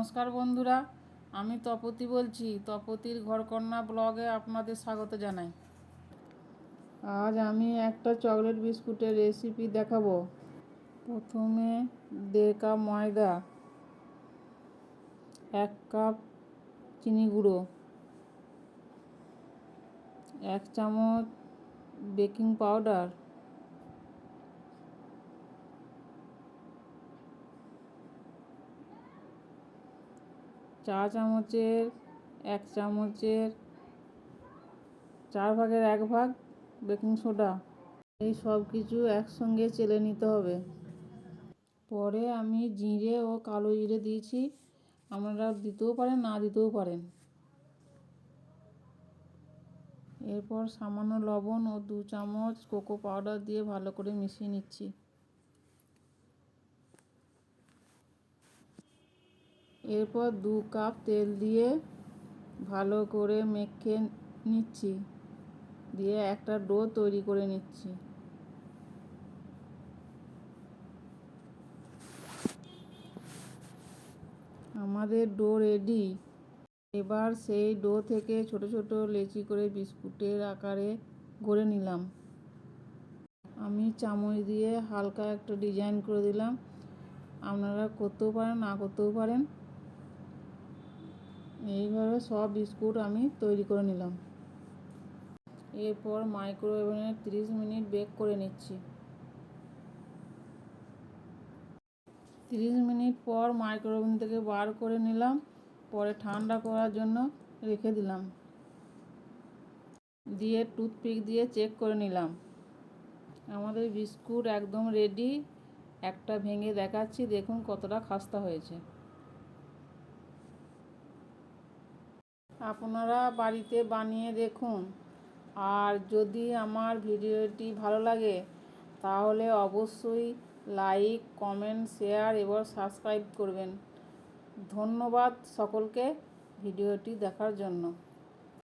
নমস্কার বন্ধুরা, আমি তপতি বলছি। তপতির ঘরকন্যা ব্লগে আপনাদের স্বাগত জানাই। আজ আমি একটা চকলেট বিস্কুটের রেসিপি দেখাবো। প্রথমে 1.5 কাপ ময়দা, 1 কাপ চিনি গুঁড়ো, 1 চামচ বেকিং পাউডার, 4 চামচের 1 চামচের 4 ভাগের 1 ভাগ বেকিং সোডা। এই সব কিছু একসঙ্গে চেলে নিতে হবে। পরে আমি জিরে ও কালো জিরে দিয়েছি, আপনারা দিতেও পারেন, না দিতেও পারেন। এরপর সামান্য লবণ ও 2 চামচ কোকো পাউডার দিয়ে ভালো করে মিশিয়ে নিচ্ছি। এরপর 2 কাপ তেল দিয়ে ভালো করে মেখে নিচ্ছি, দিয়ে একটা ডো তৈরি করে নিচ্ছি। আমাদের ডো রেডি। এবার সেই ডো থেকে ছোট ছোট লেচি করে বিস্কুটের আকারে গড়ে নিলাম। আমি চামচ দিয়ে হালকা একটা ডিজাইন করে দিলাম, আপনারা করতেও পারেন, না করতেও পারেন। এইভাবে সব বিস্কুট আমি তৈরি করে নিলাম। এরপর মাইক্রোওভেনে 30 মিনিট বেক করে নিচ্ছি। 30 মিনিট পর মাইক্রোওভেন থেকে বার করে নিলাম, পরে ঠান্ডা করার জন্য রেখে দিলাম। দিয়ে টুথপিক দিয়ে চেক করে নিলাম। আমাদের বিস্কুট একদম রেডি। একটা ভেঙে দেখাচ্ছি, দেখুন কতটা খাস্তা হয়েছে। আপনারা বাড়িতে বানিয়ে দেখুন। আর যদি আমার ভিডিওটি ভালো লাগে তাহলে অবশ্যই লাইক, কমেন্ট, শেয়ার এবং সাবস্ক্রাইব করবেন। ধন্যবাদ সকলকে ভিডিওটি দেখার জন্য।